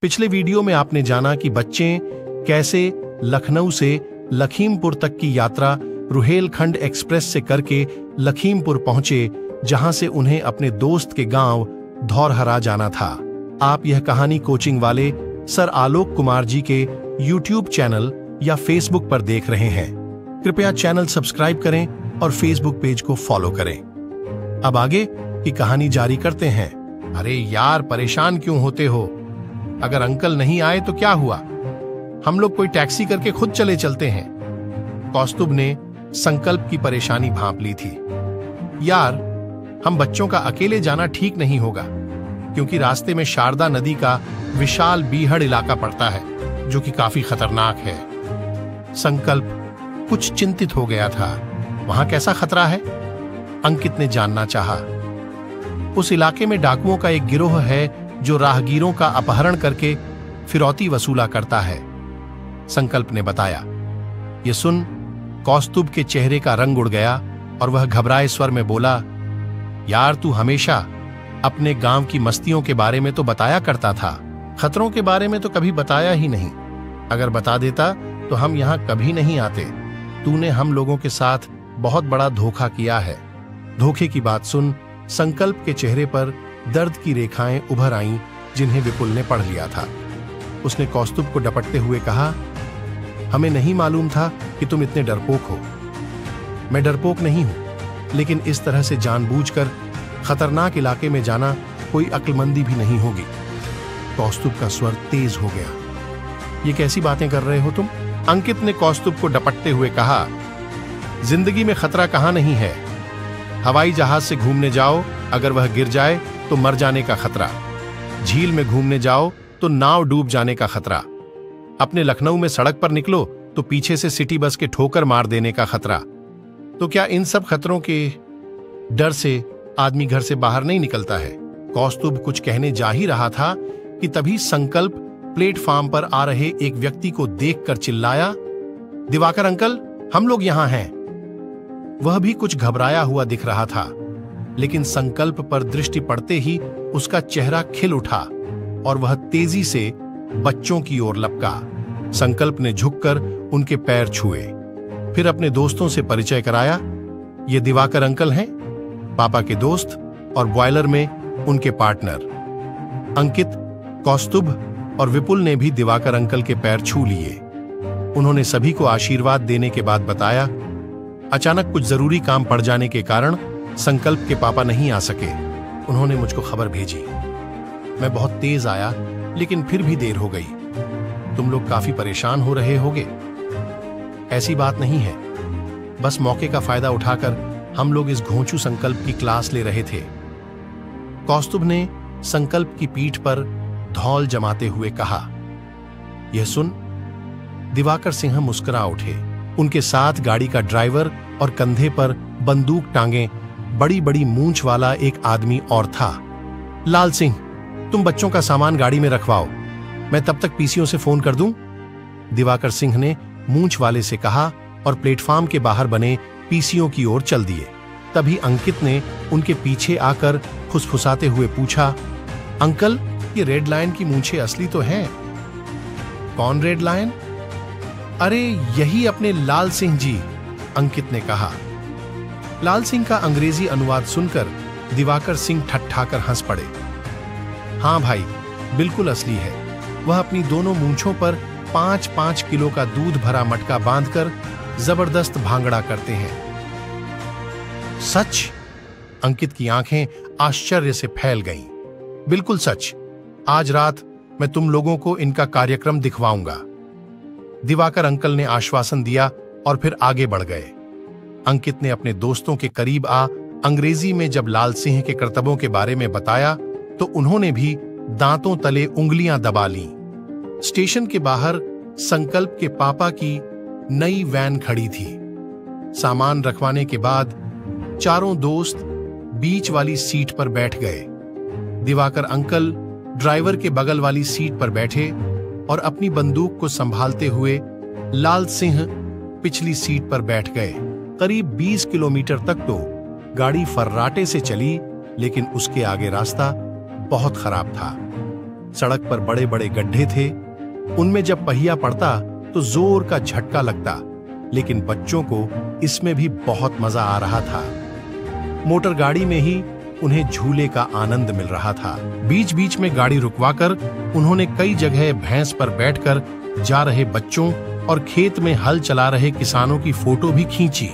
पिछले वीडियो में आपने जाना कि बच्चे कैसे लखनऊ से लखीमपुर तक की यात्रा रुहेलखंड एक्सप्रेस से करके लखीमपुर पहुंचे, जहां से उन्हें अपने दोस्त के गांव धौरहरा जाना था। आप यह कहानी कोचिंग वाले सर आलोक कुमार जी के YouTube चैनल या Facebook पर देख रहे हैं। कृपया चैनल सब्सक्राइब करें और Facebook पेज को फॉलो करें। अब आगे की कहानी जारी करते हैं। अरे यार, परेशान क्यों होते हो? अगर अंकल नहीं आए तो क्या हुआ? हम लोग कोई टैक्सी करके खुद चले चलते हैं। कौस्तुभ ने संकल्प की परेशानी भांप ली थी। यार, हम बच्चों का अकेले जाना ठीक नहीं होगा, क्योंकि रास्ते में शारदा नदी का विशाल बीहड़ इलाका पड़ता है, जो कि काफी खतरनाक है। संकल्प कुछ चिंतित हो गया था। वहां कैसा खतरा है? अंकित ने जानना चाहा। उस इलाके में डाकुओं का एक गिरोह है जो राहगीरों का अपहरण करके फिरौती वसूला करता है, संकल्प ने बताया। यह सुन कौस्तुभ के चेहरे का रंग उड़ गया और वह घबराए स्वर में बोला, यार, तू हमेशा अपने गांव की मस्तियों के बारे में तो बताया करता था, खतरों के बारे में तो कभी बताया ही नहीं। अगर बता देता तो हम यहां कभी नहीं आते। तूने हम लोगों के साथ बहुत बड़ा धोखा किया है। धोखे की बात सुन संकल्प के चेहरे पर दर्द की रेखाएं उभर आईं, जिन्हें विपुल ने पढ़ लिया था। उसने कौस्तुभ को डपटते हुए कहा, हमें नहीं मालूम था कि तुम इतने डरपोक हो। मैं डरपोक नहीं हूं, लेकिन इस तरह से जानबूझकर खतरनाक इलाके में जाना कोई अक्लमंदी भी नहीं होगी। कौस्तुभ का स्वर तेज हो गया। ये कैसी बातें कर रहे हो तुम? अंकित ने कौस्तुभ को डपटते हुए कहा, जिंदगी में खतरा कहां नहीं है। हवाई जहाज से घूमने जाओ, अगर वह गिर जाए तो मर जाने का खतरा। झील में घूमने जाओ तो नाव डूब जाने का खतरा। अपने लखनऊ में सड़क पर निकलो तो पीछे से सिटी बस के ठोकर मार देने का खतरा। तो क्या इन सब खतरों के डर से आदमी घर से बाहर नहीं निकलता है? कौस्तुभ कुछ कहने जा ही रहा था कि तभी संकल्प प्लेटफार्म पर आ रहे एक व्यक्ति को देखकर चिल्लाया, दिवाकर अंकल, हम लोग यहां हैं। वह भी कुछ घबराया हुआ दिख रहा था, लेकिन संकल्प पर दृष्टि पड़ते ही उसका चेहरा खिल उठा और वह तेजी से बच्चों की ओर लपका। संकल्प ने झुककर उनके पैर छुए, फिर अपने दोस्तों से परिचय कराया। ये दिवाकर अंकल हैं, पापा के दोस्त और बॉयलर में उनके पार्टनर। अंकित, कौस्तुभ और विपुल ने भी दिवाकर अंकल के पैर छू लिए। उन्होंने सभी को आशीर्वाद देने के बाद बताया, अचानक कुछ जरूरी काम पड़ जाने के कारण संकल्प के पापा नहीं आ सके। उन्होंने मुझको खबर भेजी। मैं बहुत तेज आया, लेकिन फिर भी देर हो गई। तुम लोग काफी परेशान हो रहे होगे। ऐसी बात नहीं है, बस मौके का फायदा उठाकर हम लोग इस घोंचू संकल्प की क्लास ले रहे थे। कौस्तुभ ने संकल्प की पीठ पर धौल जमाते हुए कहा। यह सुन दिवाकर सिंह मुस्कुरा उठे। उनके साथ गाड़ी का ड्राइवर और कंधे पर बंदूक टांगे बड़ी बड़ी मूंछ वाला एक आदमी और था। लाल सिंह, तुम बच्चों का सामान गाड़ी में रखवाओ, मैं तब तक पीसीओ से फोन कर दूं। दिवाकर सिंह ने मूंछ वाले से कहा और प्लेटफार्म के बाहर बने पीसीओ की ओर चल दिए। तभी अंकित ने उनके पीछे आकर फुसफुसाते हुए पूछा, अंकल, ये रेड लायन की मूंछें असली तो हैं? कौन रेड लायन? अरे यही अपने लाल सिंह जी, अंकित ने कहा। लाल सिंह का अंग्रेजी अनुवाद सुनकर दिवाकर सिंह ठट्ठाकर हंस पड़े। हां भाई, बिल्कुल असली है। वह अपनी दोनों मूंछों पर 5-5 किलो का दूध भरा मटका बांधकर जबरदस्त भांगड़ा करते हैं। सच? अंकित की आंखें आश्चर्य से फैल गईं। बिल्कुल सच। आज रात मैं तुम लोगों को इनका कार्यक्रम दिखवाऊंगा, दिवाकर अंकल ने आश्वासन दिया और फिर आगे बढ़ गए। अंकित ने अपने दोस्तों के करीब आ अंग्रेजी में जब लाल सिंह के करतबों के बारे में बताया तो उन्होंने भी दांतों तले उंगलियां दबा लीं। स्टेशन के बाहर संकल्प के पापा की नई वैन खड़ी थी। सामान रखवाने के बाद चारों दोस्त बीच वाली सीट पर बैठ गए। दिवाकर अंकल ड्राइवर के बगल वाली सीट पर बैठे और अपनी बंदूक को संभालते हुए लाल सिंह पिछली सीट पर बैठ गए। करीब 20 किलोमीटर तक तो गाड़ी फर्राटे से चली, लेकिन उसके आगे रास्ता बहुत खराब था। सड़क पर बड़े बड़े गड्ढे थे, उनमें जब पहिया पड़ता तो जोर का झटका लगता, लेकिन बच्चों को इसमें भी बहुत मजा आ रहा था। मोटर गाड़ी में ही उन्हें झूले का आनंद मिल रहा था। बीच बीच में गाड़ी रुकवाकर उन्होंने कई जगह भैंस पर बैठकर जा रहे बच्चों और खेत में हल चला रहे किसानों की फोटो भी खींची।